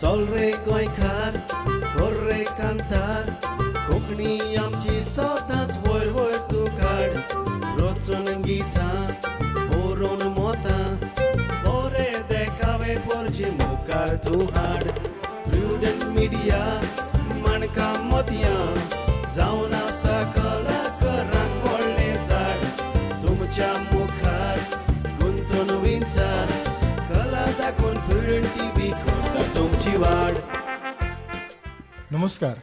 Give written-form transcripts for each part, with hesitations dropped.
चल रे गोंयकार कर रे कांतार कोंकणी आमची सदांच वयर वयर तूं काड रचून गितां बरोवन मोतां बरें देखावे परचे मुखार तूं हाड प्रुडंट मिडिया माणकां मदयां जावन आसा कलाकारांक व्हडलें झाड तुमच्या मुखार गुंतवणुकींचार कला दाखोवन प्रुडंट टीव्ही करता तुमची वाड. नमस्कार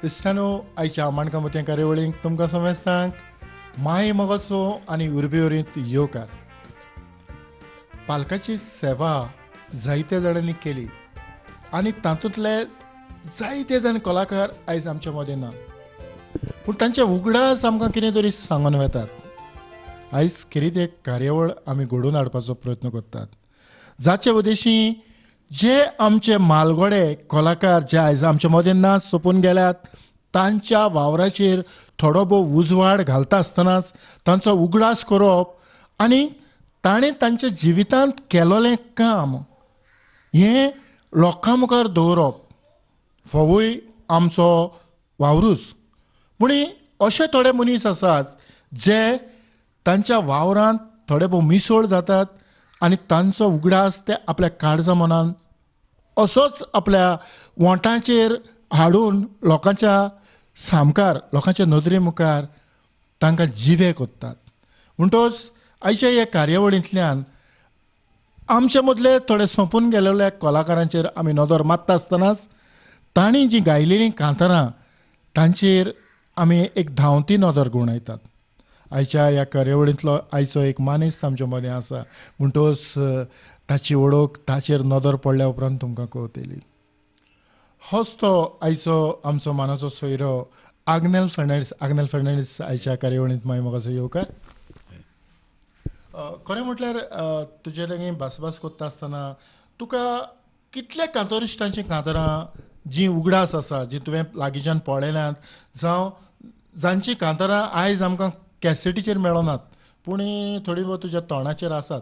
इश्टानो, आयच्या माणकां मतें कार्यावळींक तुमकां समेस्तांक माय महोत्सव आनी उर्बेवरीत येवकार. पालकाची सेवा जायत्या जाणांनी केली आनी तातूंतले जायते जाण कलाकार आयज आमच्या मदें ना, पूण तांचे उगडास आमकां कितें तरी सांगून वेतात. आयज खेरीत एक कार्यावळ आमी घडोवन हाडपाचो प्रयत्न करतात, जाचे उद्देशी जे आमचे मालगडे कलाकार जे आयज आमच्या मदें ना सोंपून गेल्यात, तांच्या वावराचेर थोडो भोव उजवाड घालता आसतनाच तांचो उगडास करप आनी ताणें तांच्या जिवितांत केलोलें काम हें लोकां मुखार दवरप फोवूय आमचो वावरूच. पूण अशे थोडे मनीस आसात जे तांच्या वावरांत थोडे भोव मिसळ जातात आनी तांचो उगडास ते आपल्या काळजा मनान असोच आपल्या वोंटाचेर हाडून लोकांच्या सामकार लोकांच्या नदरे मुखार तांकां जिवे कोत्तात. म्हणटच आयच्या ह्या कार्यावळींतल्यान आमचे मदले थोडे सोंपून गेलेल्या कलाकारांचेर आमी नदर मारता आसतनाच तांणी जीं गायलेलीं कांतारां तांचेर आमी एक धांवती नदर घुंवडायतात. आयच्या ह्या कार्यावळींतलो आयचो एक मनीस आमच्या मदें आसा, म्हणटच ताची वळख ताचेर नदर पडल्या उपरांत तुमकां कळटली. होच तो आयचो आमचो मानाचो सोयरो आग्नेल फर्नांडीस. आग्नेल फर्नांडीस आयच्या कार्यावळींत मागीर म्हाका येवकार. खरें म्हटल्यार तुजे लागीं भासभास करता आसतना तुका कितले कांतरिश्टांचीं कांतारां जीं उगडास आसा जीं तुवें लागींच्यान पळयल्यांत जावं जांचीं कांतारां आयज आमकां कॅसेटीचेर मेळनात पूण थोडी भोव तुज्या तोंडाचेर आसात,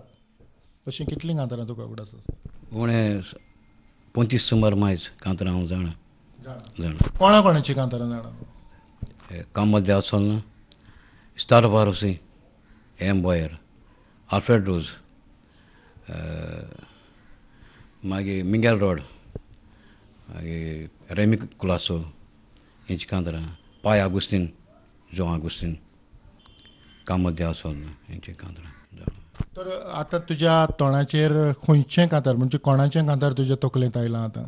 अशीं कितलीं कांतारां तुका उगडास आसा? उणें 25 सुमार मायज कांतारां हांव जाणा. कोणा कोणाचीं कांतारां जाणा? कामत देवासन, स्टार वारोसी, एम बॉयर, आल्फ्रेड रोज, मागीर मिंगेल रोड, मागीर रेमी कुलासो हेंची कांतारां, पाय आगुस्तीन, जो आगुस्तीन, कामत देवासन हेंची कांतारां जाणा. तर आतां तुज्या तोंडाचेर खंयचें कांतार म्हणजे कोणाचें कांतार तुज्या तकलेंत आयलां आतां?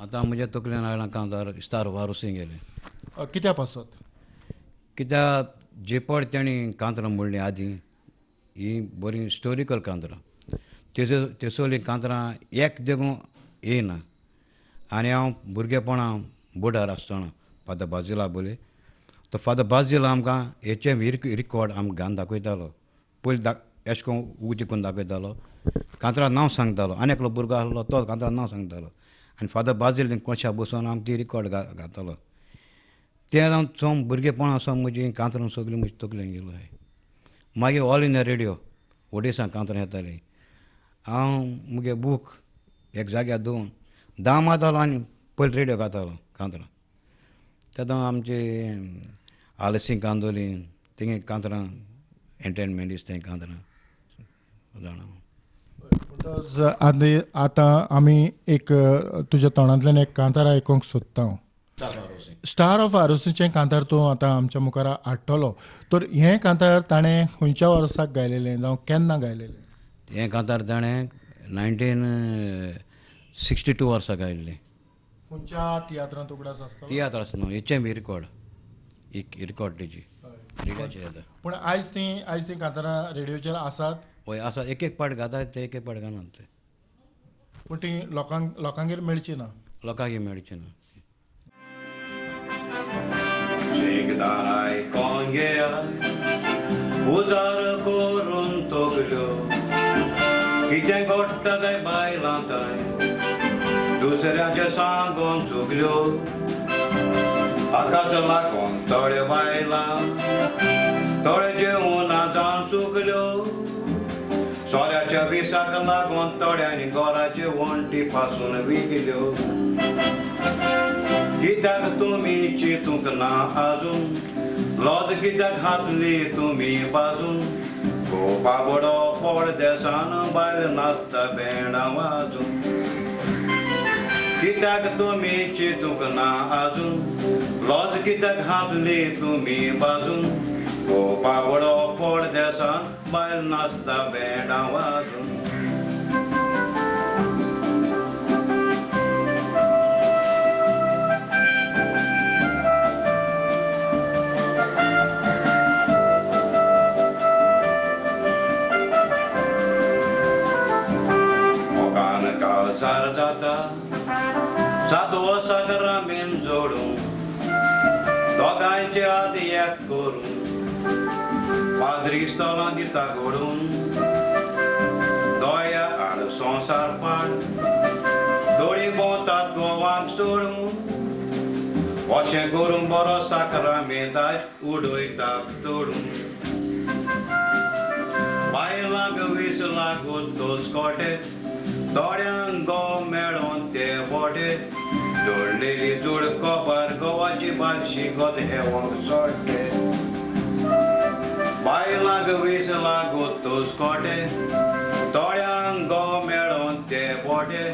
आतां म्हज्या तकलेन आयलां कांतार स्टार वारोसी गेलें. कित्या पासत? कित्याक जे पड तेणी कांतारां म्हणलीं आदीं ही बरी हिस्टोरिकल कांतारां, तेसोली कांतारां एक देगून येयना. आनी हांव भुरगेपणा बोर्डार आसतना फादर बाजिला बोले तो फादर बाजिला आमकां हेचे रिकॉर्ड आमकां घालन दाखयतालो. पयलीं अशें करून उगडी करून दाखयतालो, कांतारां नांव सांगतालो. आनी एकलो भुरगो आसलो तो कांतारां नांव सांगतालो आनी फादर बाजिल कोणशा बसून आमकां ती रिकॉर्ड घातालो. तें जावन चोम भुरगेपणा वचोन म्हजी कांतारां सगळीं म्हजी तकलेन गेलो. मागीर ऑल इंडिया रेडिओ ओडिसां कांतारां येतालीं. हांव मुगे बूक एक जाग्यार दवरून धा मारतालो आनी पयलीं रेडिओ घातालो कांतारां. तेदोन आमचे आलसिंग कांदोली तेंगे कांतारां एंटरटेनमेंट तें कांतारां जाणा. आतां आमी एक तुज्या तोंडांतल्यान एक कांतार आयकूंक सोदता. स्टार ऑफ आरोसीचें कांतार तूं आतां आमच्या मुखार हाडटलो. तर हें कांतार ताणें खंयच्या वर्साक गायलेलें जावं केन्ना गायलेलें? हें कांतार ताणें 1962 वर्सा गायल्लें. खंयच्या तियात्रांत उगडास आसता? तियात्र आसा न्हू हेचें बी रिकॉर्ड तेजी रेडिओचेर येता. पूण आयज तीं कांतारां रेडिओचेर आसात? हय आसा. एक पाट घातात ते एक पाट घालनात ते. पूण तीं लोकांगेर मेळची ना? लोकांक मेळची ना. उजार करून तोगल्यो कितें घडटा काय बायलांताय दुसऱ्याचे सांगून चुकल्यो हाकाच लागून थोडे बायलां थोडे जेवून जावन चुकल्यो सोऱ्या उदकाच्या विसाक लागून थोड्यांनी घराचे वणटी पासून विकल्यो कित्याक तुमी चिंतूंक ना आजून लॉज कित्याक घातली तुमी बाजून खूप बडो पडदेसान भायर नाचता भेंडा वाजून कित्याक तुमी चिंतूंक ना आजून लॉज कित्याक घातली तुमी बाजून खूप बडो पडदेसान भायर नाचता भेंडा वाजून साधू सागरामेन जोडून दोगांयचे हात एक करून पाजरी स्थळां दिता घडून दोळ्या आड संवसार पाड दोळी भोंवतात गोवाक सोडून अशें करून बरो साकरामेंताक उडयतात तोडून बायलांक वीस लागून तोसकोटे दोळ्यांक गो मेळोन ते बोटे जोडलेली जोड कोबार गोवाची बागशी गोत हेवंक सोडटे बायलांक वीस लागून तोसकोटे दोळ्यांक गो मेळोन ते बोटे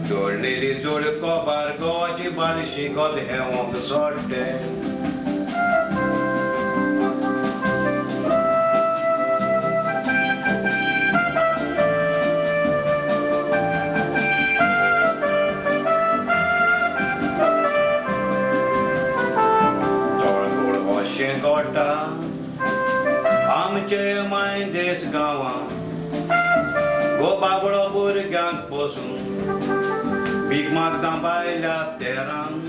जोडलेली जोड कोबार गोवाची बागशी गोत हेवंक सोडटे आमचे मायदेस गांवांत गो बाबडो भुरग्यांक पोसून भीक मागता बायल्या तेरान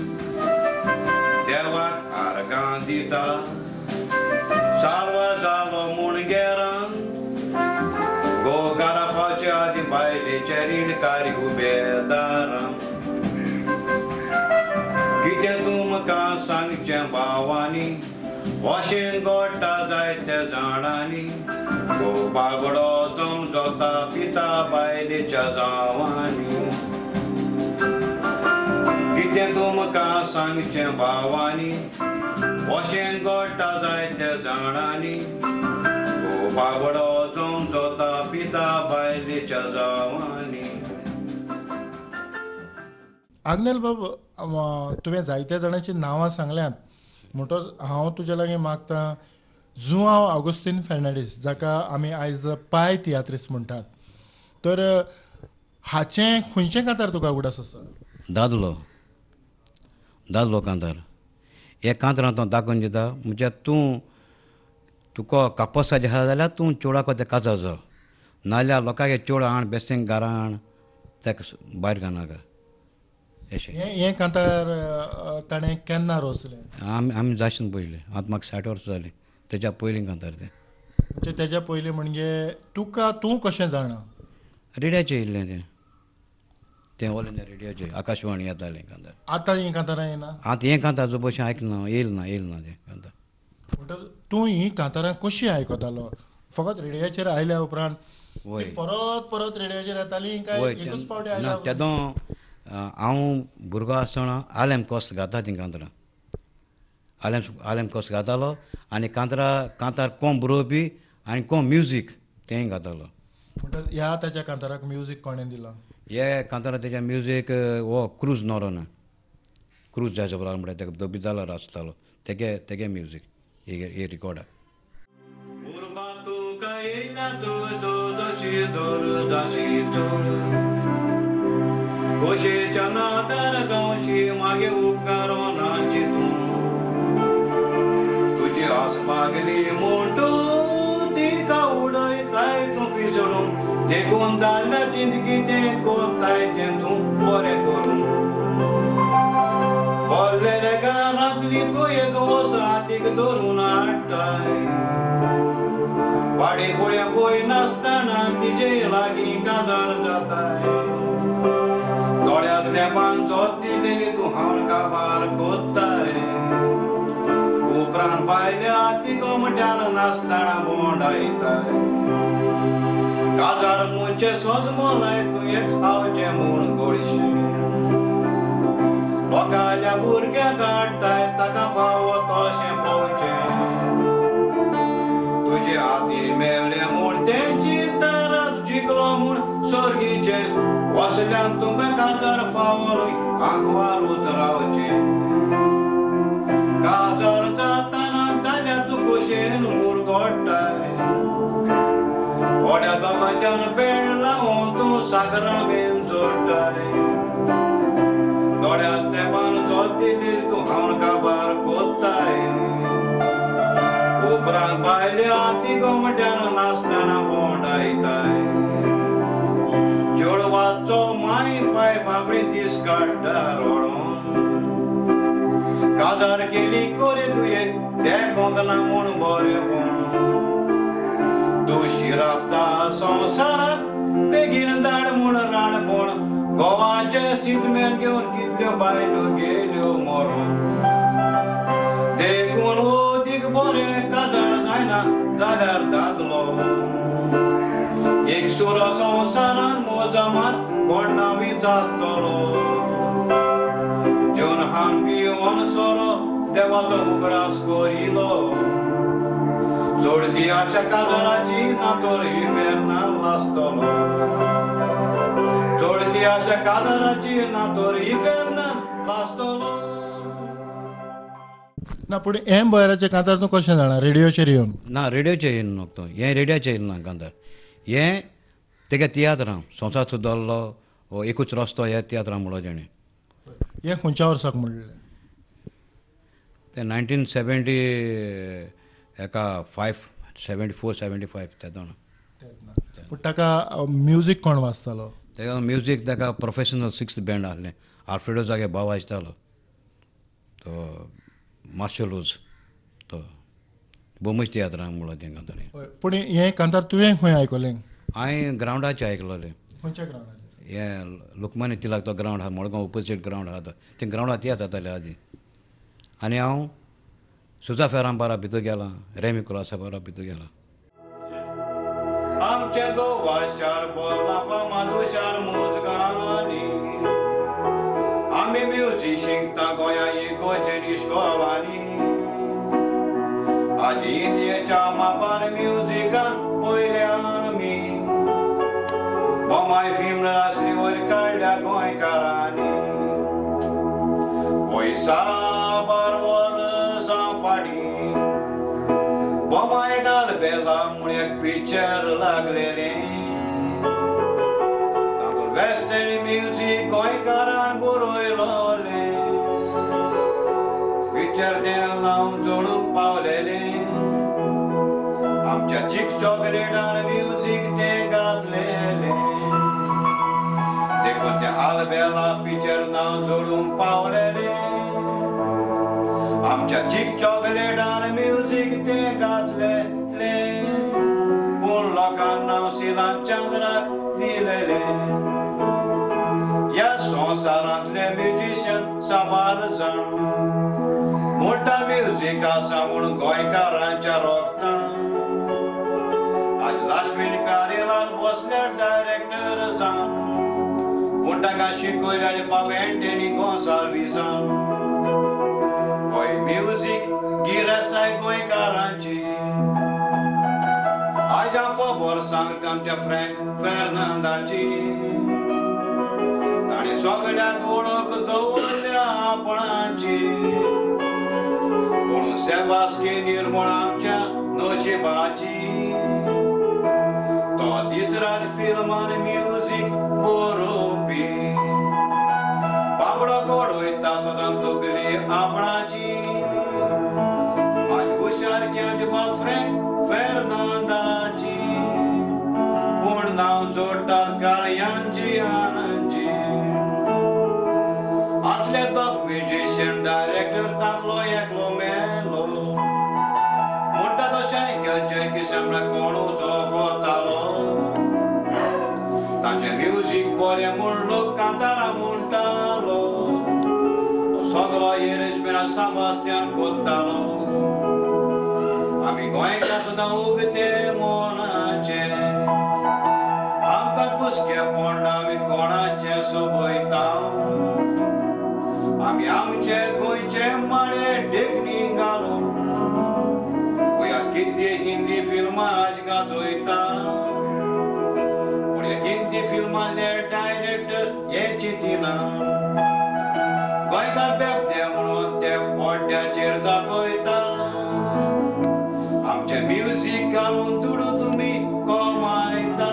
देवाक आर्गां दिता सारवा जालो म्हूण गेरान गो गरापाचे आदी बायलेचे रीणकारी उबेदारान कितें तुमकां सांगचें भावांनी वॉशिंग गोडटा जायत्या जाणांनी गो बागडो समजोता पिता बायलेच्या जावांनी कितें तुमकां सांगचें भावांनी वॉशिंग गोडटा जायत्या जाणांनी गो बागडो समजोता पिता बायलेच्या जावांनी. आग्नेल बाब, तुवें जायत्या जाणांची नांवां सांगल्यात म्हणटच हांव तुजे लागीं मागतां जुआंव ऑगस्टीन फेर्नांडीस, जाका आमी आयज पाय तियात्रीस म्हणटात, तर हाचें खंयचें कांतार तुका उगडास आसा? दादलो कांतार. हे कांतरां तो दाखोवन दिता म्हणजे तुका कापसाचें आसा जाल्यार तूं चेडवाक तें काजाचो, नाजाल्यार लोकांगे चेडो हाड बेश्टें घरा हाड तेका भायर घालनाका. हें कांतार ताणें केन्ना रचलें? आमी जायसून पयलें, आतां म्हाका 60 वर्सां जालीं. तेच्या पयलीं कांतार तें. म्हणजे तेच्या पयलीं म्हणजे तूं कशें जाणा? रेडियाचेर येयल्लें तें ऑल इंडिया रेडियोचेर आकाशवाणी येतालें कांतार. आतां हीं कांतारां येना? आतां हें कांतार जो भशेन आयकना, येयल ना तें कांतार. म्हणटच तूं हीं कांतारां कशीं आयकतालो? फकत रेडियाचेर आयल्या उपरांत परत परत रेडियाचेर येतालीं काय एकूच फावटी आयल्या? तेदो हांव भुरगो आसतना आलेम कोस घाता तीं कांतरां. आलेम कोस घातालो आनी कांतार कोण बरोवपी आनी कोण म्युजीक तेंय घातालो. म्हणटच ह्या ताच्या कांताराक म्युजीक कोणें दिलां? हे कांतारा तेजें म्युजीक हो क्रूज नोरोन क्रूज जायचो बरो म्हणटा तेका दबितालो आसतालो तेगे म्युजीक हे रिकॉर्ड. खोशेच्या नादार गावशी मागे उपकारो नाची तुझी आस मागली मोठो ती का उडयताय तूं पिसडून देखून जाल्ल्या जिंदगीचें कोताय तें तूं बरें करून भरलेल्या घरांतली तूं एक वस्त हातीक धरून हाडटाय पाडी पोळ्या पळय नासतना तिजे लागीं काजार जाताय दोळ्यात तेंपान जोत दिलेली तूं हांव काबार कोत्ताय उपरांत बायल्या ती गोमट्यान नासतना बोंडायताय काजार मुंचे सोज मोलाय तू एक खावचे म्हूण गोडशे लोकाल्या भुरग्या काडटाय ताका फावो तशें पोवचे तुजे हातीन मेवले म्हूण तेंची तरात जिकलो म्हूण सोर्गीचे वसल्यान तुमकां काजार फावोरूय आंगवारूच रावचे काजार जाताना ताल्या तूं कुशेन मुरगोडटाय ओड्या दोगांच्यान पेण लावून तूं सागरां बेन जोडटाय दोड्या तेंपान चोत दिलीर तूं हांव काबार कोत्ताय उपरांत भायले हाती गोमट्यान नासतना बोंडायताय चेडवाचो माय पाय बाबडी दीस काडटा रोडोन काजार केली कोरे तुये ते गोंदला म्हूण बरेपण तूं शिरापता संवसाराक बेगीन धाड म्हूण राणपण गोवाचे सिजमेन घेवन कितल्यो बायलो गेल्यो मरून देखून ओदीक बरें काजार जायना जाल्यार दादलो एक सुरो संवसारान मोजामार कोणावी जातलो जून हान पिवन सोरो देवाचो उगडास कोरिलो सोडती आशा काजाराची नातोर हिफेरना लासतलो सोडती आशा काजाराची नातोर हिफेरना लासतलो ना पुढे हें बयराचें कांतार तूं कशें जाणा रेडिओचेर येवन ना रेडिओचेर येयला न्हू तो हें रेडिओचेर येयला ना कांतार हें तेगे तियात्रां संवसार सुदारलो हो एकूच रस्तो ह्या तियात्रां म्हणलो जेणें हें खंयच्या वर्साक म्हणलें ते 1970 हेका 74-75 तेदोण पूण ताका म्युजीक कोण वाजतालो तेका म्युजीक तेका प्रोफेशनल 6th बँड आहलें आल्फ्रेडो जागे भाव वाजतालो तो मार्शलूज तो बोमच तियात्रांक म्हणलो तें कांतार पूण हें कांतार तुवें खंय आयकलें हांवें ग्रावंडाचें आयकलोलें खंयच्या ग्रावंडाचेर हें लोकमान्य तिलक तो ग्रावंड आहा मडगांव ऑपोजीट ग्रावंड आहा ते ग्रावंडार येत जाताले आदीं आनी हांव सुजा फेरांबारा भितर गेलां रेमी कुलासा बारा भितर गेलां आमचे गोवा शार बोला फामाद हुशार मुजगांनी आमी म्युजीक शिकता गोंया इगोर्जेन इश्कोलांनी आदी इंडियेच्या मापान म्युजिकान पयले आमी बोमाय फिल्म राष्ट्रीय वयर काडल्या गोंयकारांनी पयसा वर्सां फाटीं बोमाय घाल बेला म्हूण एक पिक्चर लागलेलें तातूंत वेस्टर्न म्युजीक गोंयकारान बरयलोलें पिक्चर तें लावन जोडूंक पावलेलें आमच्या चिक चॉकलेटान म्युजीक तें घातलेलें देखून तें आलबेला पिक्चर नांव जोडूंक पावलेलें आमच्या चिक चॉकलेटान म्युजीक तें घातलेलें पूण लोकांक नांव सिलांत चंद्राक दिलेलें ह्या संवसारांतले म्युजिशियन साबार जाण मोठा म्युजीक आसा म्हूण गोंयकारांच्या रोगतान आज लाश्मीन कार्यालयान बसल्या डायरेक्टर जावन पूण ताका शिकयल्याले बाब एंटनी गोंसाल्विसान होय म्युजीक गिरेस्ताय गोंयकारांची आज हांव खबर सांगता आमच्या फ्रँक फेर्नांदाची ताणें सगळ्याक वळख दवरल्या आपणाची पूण सेबास्की निर्मळ आमच्या नशिबाची तो दिसरात फिल्मान म्युजीक बरोवपी बाबडो घडोयता सुद्दां तकली आपणाची आज हुशारक्यांचे बाब फ्रँक फेर्नांदाची पूण नांव जोडटात काळयांची आनंदची असले दोग म्युजिशियन डायरेक्टर तांतलो एकलो मेलो मोठा तो शायकाचे किसमना कोण उजो कोतालो तांचे म्युजीक बरें म्हूण लोक कांतारा म्हणटालो सगळो एरेंजमेंट साबास्त्यान कोत्तालो आमी गोंयकार सुद्दां उगते मोनाचे कुसके पडना आमी कोणाचे सोबयता आमी आमचे गोंयचे माळे देखणी घालून गोंया किती हिंदी फिल्मां आज गाजोयता पूण हिंदी फिल्मांतले डायरेक्टर हे चिंतिना गोंयकार बेबते म्हणून ते पड्ड्याचेर दाखयता आमचे म्युझिक घालून दुडू तुमी कमायता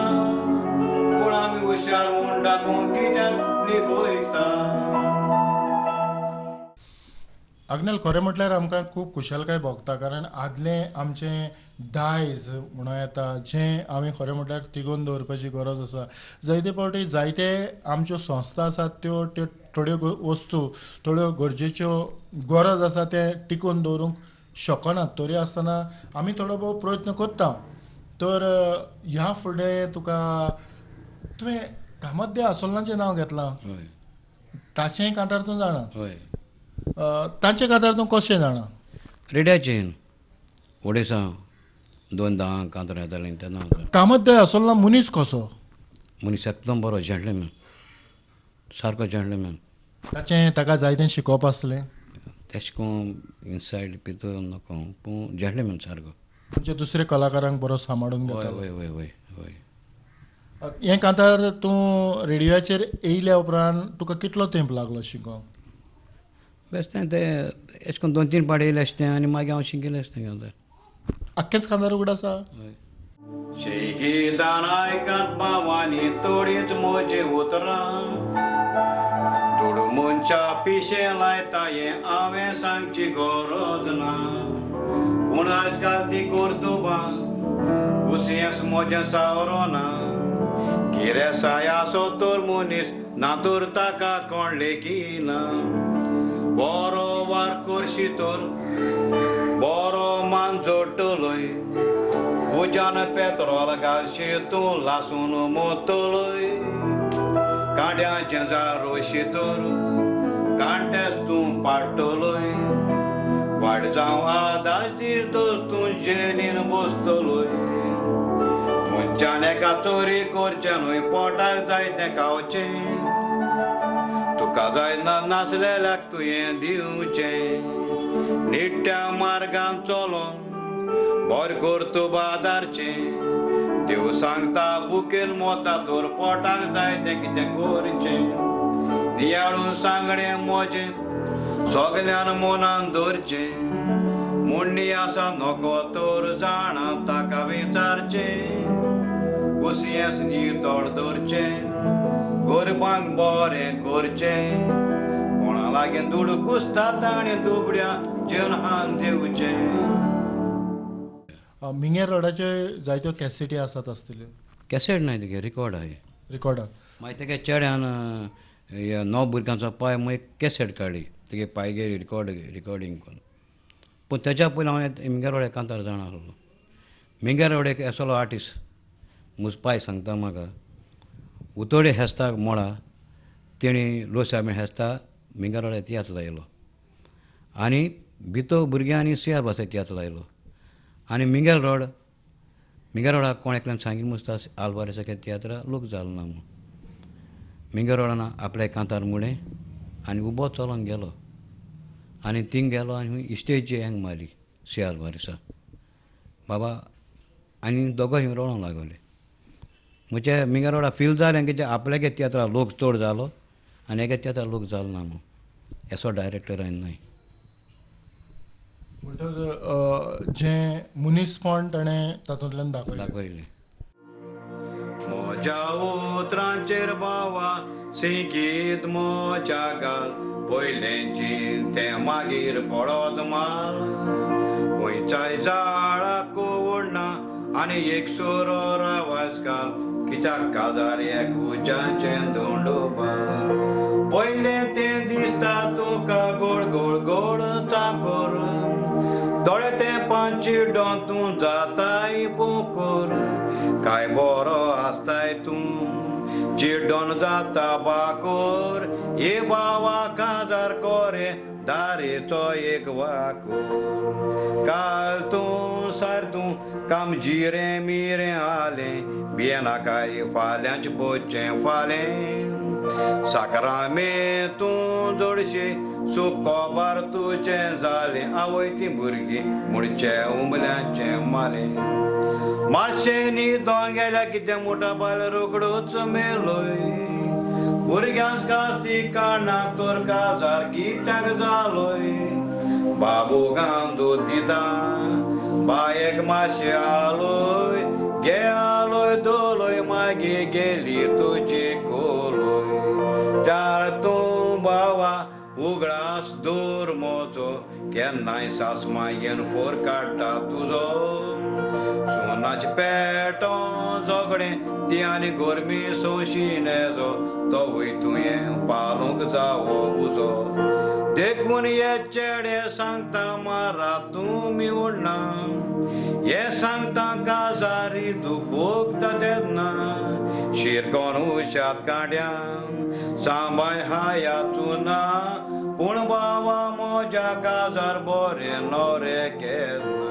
पूण आमी हुशार म्हूण दाखोवन कित्याक लिपयता. अग्नेल खरें म्हटल्यार आमकां खूब खुशालकाय भोगता कारण आदलें आमचें दायज म्हणूं येता जें आमी खरें म्हटल्यार तिगोवन दवरपाची गरज आसा. जायते फावटी जायते आमच्यो संस्था आसात त्यो थोड्यो वस्तू थोड्यो गरजेच्यो गरज आसा ते टिकोवन दवरूंक शकनात. तरी आसतना आमी थोडो भोव प्रयत्न करता. तर ह्या फुडें तुवें कामत आसोलनाचें नांव घेतलां ताचेंय कांतार तूं जाणा तांचे कांतार तूं कशें जाणा? रेड्याचें ओडेसा 210 कांतारां येतालीं तेन्ना कामत आसोलना मनीस कसो? मनीस एकदम बरो जॅन्टलमॅन सारको जॅन्टलमॅन. ताका जायतें शिकोवप आसलें तेश कोन इनसायड भितर नको पूण जॅन्टलमॅन सारको म्हणजे दुसऱ्या कलाकारांक बरो सांबाळून वय घेतालो. वय वय वय वय. हें कांतार तूं रेडिओचेर येयल्या उपरांत तुका कितलो तेंप लागलो शिकोवंक? बेश्टें तें एश कोन्न 2-3 पाटी येयलें आसतें आनी मागीर हांव शिकयलें आसतें कांतार. आख्खेंच कांतार उगड आसा? शेगीदान आयकात भावांनी तोडीच म्हजी उतरां दुडू मनशा पिशें लायता हें हांवें सांगची गरज ना पूण आजकाल ती गोरतुबां कुसियेंस म्हजें सावरोना गिरेसाय आसो तर मनीस ना तर ताका कोण लेखीना बरो वार करशी तर बरो मान जोडटलोय उजान पेत्रोल घालशी तूं लासून मोतलोय कांड्याचें झाड रोयशी तर कांटेस तूं पाडटलोय वाड जावं आदास दीर तर तूं जेलीन बसतलोय मनशान एका चोरी करचें न्हय पोटाक जाय तें खावचें तुका जायना नासलेल्याक तुवें दिवचें निट्ट्या मार्गान चलोन बरें कर्तुबा धाडचें देव सांगता बुकेन मोता तर पोटाक जाय तें कितें करचें नियाळून सांगणें म्हजें सगल्यान मनान धरचें मुण्णी आसा नको तर जाणा ताका विचारचें कुसियेंस नितळ धरचें गोरबांक बरें करचें कोणा लागीं दुडू कुसतात आनी दुबड्या जेवणान दिवचें. मिंगेर रोडाच्यो जायत्यो कॅसेटी आसात आसतल्यो? कॅसेट नाय तुगे रिकॉर्ड आहाय रिकॉर्डर. मागीर तेगे चेड्यान 9 भुरग्यांचो पांय मागीर कॅसेट काडली तेगे पांयगेर रिकॉर्डींग करून. पूण तेच्या पयलीं हांव मिंगेर रोडे कांतार जाणा आसलो. मिंगेर रोडे असलो आर्टिस्ट मुजपाय सांगता म्हाका उतोडे हेस्ताक मोडा तेणी लोसामे हेस्ता मिंगेर रोडे तियात्र लायलो आनी भितर भुरग्यांनी सियार भाशे तियात्र लायलो आनी मिंगेर रोडाक कोण एकल्यान सांगिल्लें मुसता आल्वारेसाचे तियात्रा लोक जालो ना म्हूण. मिंगेर रोडान आपले कांतार मुडें आनी उबो चलोन गेलो आनी थिंग गेलो आनी इस्टेजीचेर हँग मारली सियार भारेसा बाबा आनी दोगोय रोडोंक लागले. म्हणजे मिंगेर रोडा फील जालें की आपल्यागे तियात्रा लोक चड जालो आनी हेगे तियात्रा लोक जालो ना म्हूण. असो डायरेक्टर हांवें नाय. म्हणटच जें मनीसपण ताणें तातूंतल्यान दाखयलें. म्हज्या उतरांचेर बावा सिंगीत म्हज्या गाल पयलेंची तें मागीर पडोत माल खंयच्याय झाडाक ओडना आनी एक सोरो आवाज घाल कित्याक काजार एक उज्याचें धोंडोबाल पयलें तें दिसता तुका गोड गोड गोड चाकोर दोळे तें पांचिड्डो तूं जाताय पोकोर काय बरो आसताय तूं चिड्डोन जाता बाकोर ए बावा काजार कोरे दारेचो एक वाको काल तूं सार तूं काम जिरें मिरें आलें बियेनाकाय फाल्यांच बोचें फालें साकरामे तूं जोडशें सुकोबार तुजें जालें आवय तीं भुरगीं मुडचें उमल्यांचें मालें मातशें न्हिदों गेल्या कितें मोठा बाल रोकडोच मेलोय भुरग्यांक कास्ती कानाक तोर काजार कित्याक जालोय बाबू गांदो दिता बायेक मातशें आलोय गे आलोय दोलोय मागीर गेली तुजी कोलोय चार तूं बावा उगडास दूर मोचो केन्नाय सास मागेन फोर काडटा तुजो सोनाचे पेटो झगडें ती आनी गोरमी सोशिनेजो तो तुवें पालूंक जावो उजो देखून हे चेडे सांगता मारा तुमी उडना हे सांगता काजारी तूं भोगता तेन्ना शिरकोन उशात काड्या सांबाळ हायाचू ना पूण बाबा म्हज्या काजार बरें नोरे केन्ना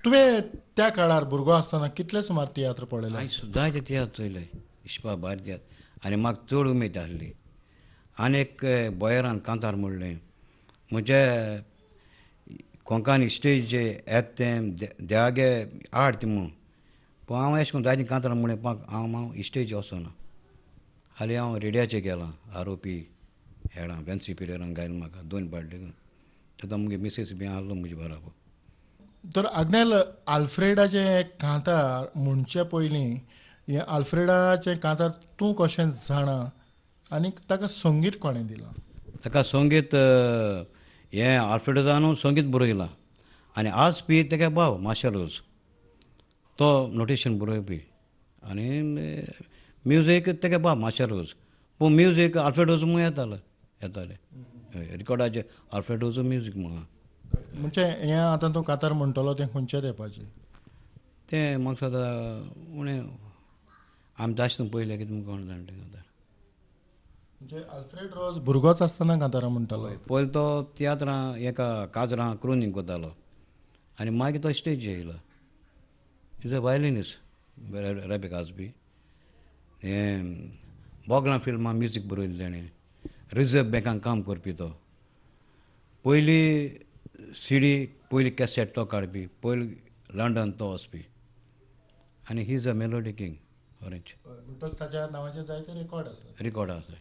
तुवें त्या काळार भुरगो आसतना कितले सुमार तियात्र पळयले हांवें सुद्दां ते तियात्र चोयले इश्पा भायर तियात्र आनी म्हाका चड उमेद आसली आनी एक बोयरान कांतार म्हणलें म्हजे कोंकणी स्टेज जे येता तें देवागे आड ती म्हूण पूण हांव अशें करून दादी कांतार म्हणलें हांव स्टेज वचना हालीं हांव रेडियाचेर गेलां आरोपी हेडां वेन्सी पिरियडान गायन म्हाका 2 पार्टी तेन्ना मुगे मिसेस बी आहलो म्हजे बरोबर तर आग्नेल आल्फ्रेडाचें कांतार म्हणचे पयलीं हें आल्फ्रेडाचें कांतार तूं कशें जाणा आनी ताका संगीत कोणें दिलां ताका संगीत हें आल्फ्रेडान संगीत बरयलां आनी आज बी तेगे भाव माशेलोज तो नोटेशन बरोवपी आनी म्युजीक तेगे भाव माशेलोज पूण म्युजीक आल्फ्रेडोज म्हूण येतालें रिकॉर्डाचें आल्फ्रेडोज म्युजीक म्हणून म्हणजे हें आतां तूं कांतार म्हणटलो तें खंयचें तेंपाचें तें म्हाका सदां उणें आमी जास्त पयलें कितें कोण जाणटें कांतार म्हणजे आल्फ्रेड रोज भुरगोच आसतना कांतारां म्हणटालो पयलीं तो तियात्रां हेका काजरां क्रोनींग करतालो आनी मागीर तो स्टेज येयलो इज अ वायलिनिस्ट रेबेक आसबी हें बोगलां फिल्मां म्युजीक बरयलें तेणें रिजर्व बँकान काम करपी तो पयलीं सीडी पयलीं कॅसेट तो काडपी पयलीं लंडन तो वचपी आनी he is a melody king ऑरेंज म्हणटच ताच्या नांवाचे जायते रेकॉर्ड आसा रिकॉर्ड आसा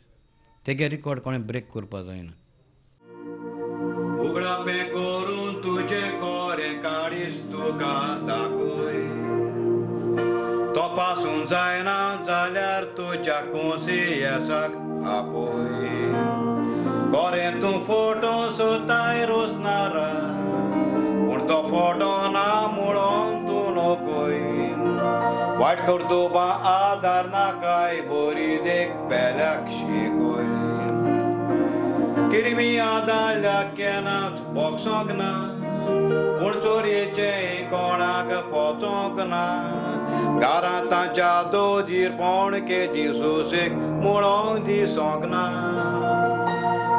तेगे रिकॉर्ड कोणें ब्रेक करपा जायना उगडा पे करून तुजे कोरें काडीस तुका दाखोय तो पासून जायना जाल्यार तुज्या कोसियेसाक आपय कोरें तूं फोटो सोदताय रोजनारा पूण तो फोटो ना म्हणून तूं नोकोय वायट करतोबा आदार नाकाय बरी देख पेल्याक शिकोय किरमी आदारल्या केनाच बोगसोंक ना पूण चोरयेचें कोणाक पोचोंक ना घरां तांच्या दोदीर पोणके दिसोसेक म्हणून दिसोंक ना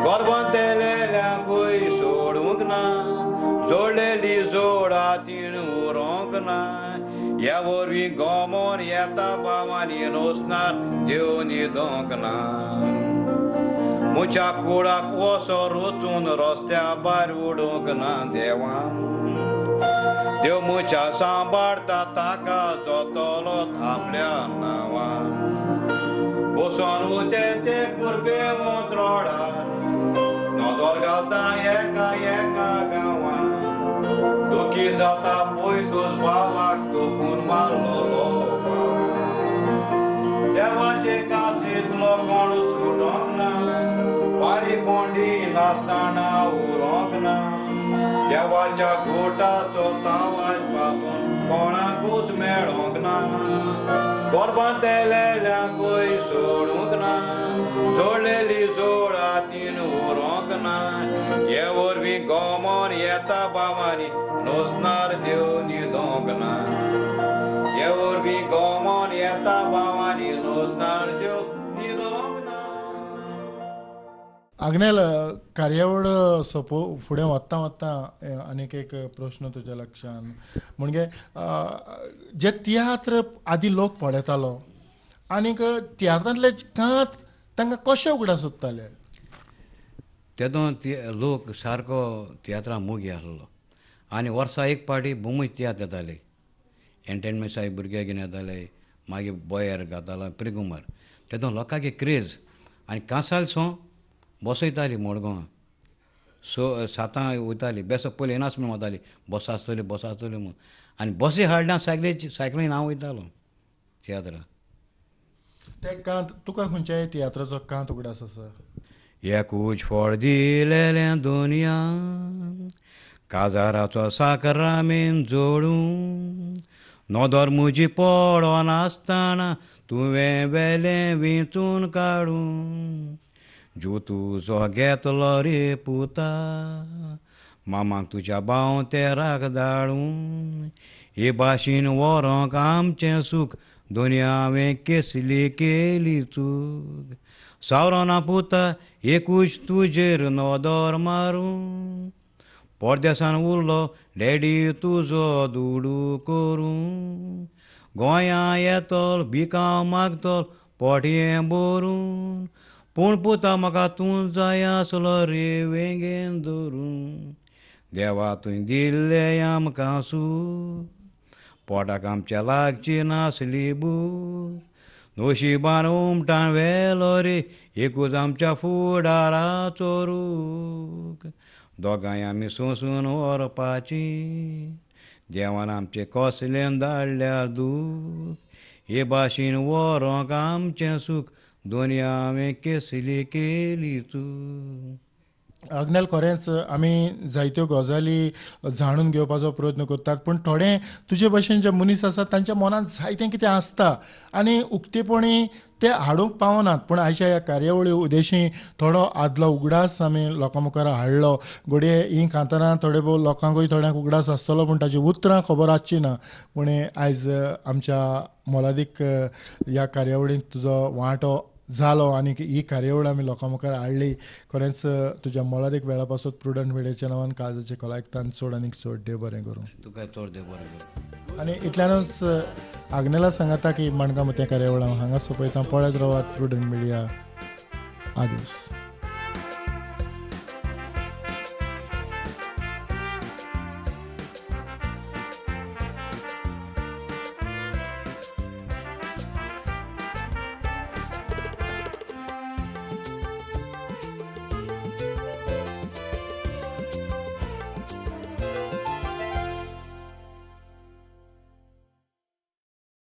गोरबान तेलेल्यांकूय सोडूंक ना जोडलेली जोडा तीन उरोंक ना ह्या वरवीं गोमोन येता भावानी नोसनार देव न्हिदोंक ना मुच्या कुडाक वसो रचून रस्त्या भायर उडोवंक ना देवान देव मुच्या सांबाळटा ताका जोतलो आपल्या नांवान बसोन उते ते कुरबे वोंत्रोडा नोदोर घालता एका एका गांवान दुखी जाता पळय तुज भावाक दुखून मारलोलो देवाचे काशींतलो कोण सुटोंक ना वारी पोंडी नासतना उरोंक ना देवाच्या गोठाचो तावाज पासून कोणाकूच मेळोंक ना गोरबान तेलेल्यांकूय सोडूंक ना जोडलेली जोडा तीन उरोंक ना हे वरवीं गोमोन येता भावानी नोसनार देव न्हिदोंक ना हे वरवीं गोमोन येता भावानी नोसनार देव न्हिदोंक ना आग्नेल कार्यावळ फुडें वता आनीक एक प्रश्न तुज्या लक्षान म्हणजे जे तियात्र आदी लोक पळयतालो आनीक तियात्रांतले कांत तांकां कशें उगडास सोदताले तेदोन लोक सारको तियात्रां मोगी आसलो आनी वर्सा एक पाटी बुमूज तियात्र येताले एंटरटेनमेंट साहेब भुरगे घेवन येताले मागीर बॉयर घातालो प्रिगुमर तेदोन लोकांक क्रेज आनी कांसाल सो बसयतालीं मडगांव सातां वयतालीं बेस पयलीं एनाउन्समेंट वताली बस आसतली म्हूण आनी बसी हाडना सायकलीन हांव वयतालो तियात्रा ते कांत तुका खंयच्याय तियात्राचो कांत उगडास आसा एकूच फळ दिलेलें दोनया काजाराचो साकरामेन जोडूं नोदोर म्हजी पडो नासतना तुवें वेलें वेंचून काडूं जो तुजो घेतलो रे पुता मामाक तुज्या भाव तेराक धाडूं हे भाशेन व्हरोंक आमचें सूख दोनया हांवें केसली केली चूक सावरोना पुता एकूच तुजेर नोदोर मारूं परदेसान उरलो डॅडी तुजो दुडू करूं गोंयां येतलो भिकां मागतलो पोटयें भरून पूण पुता म्हाका तूं जाय आसलो रे वेंगेन धरून देवा तुवें दिल्लें आमकां सूख पोटाक आमच्या लागची नासली बूक नशिबान उमटान व्हेलो रे एकूच आमच्या फुडाराचो रूख दोगांय आमी सोंसून व्हरपाची देवान आमचें कसलें धाडल्यार दूख हे भाशेन व्हरोंक आमचें सूख दोनया हांवें केसली केली चूक आग्नेल खरेंच आमी जायत्यो गजाली जाणून घेवपाचो प्रयत्न करतात पूण थोडे तुजे भशेन जे मनीस आसात तांच्या मनांत जायतें कितें आसता आनी उक्तेपणी ते हाडूंक पावनात पूण आयच्या ह्या कार्यावळी उद्देशी थोडो आदलो उगडास आमी लोकां मुखार हाडलो घडये ही कांतारां थोडे भोव लोकांकूय थोड्यांक उगडास आसतलो पूण ताची उतरां खबर आसची ना पूण आयज आमच्या मोलादीक ह्या कार्यावळींत तुजो वांटो जालो आनी ही कार्यावळ आमी लोकां मुखार हाडली खरेंच तुज्या मोलादीक वेळा पासून प्रुडंट मिडियाच्या नांवान काळजाचे कलायकतान चड आनीक चड देव बरें करूं तुका चड देव बरें करूं आनी इतल्यानूच आग्नेला सांगाता की मणगें त्या कार्यावळ हांव हांगा सोंपयता पळयत रावात प्रुडंट मिडिया आदिस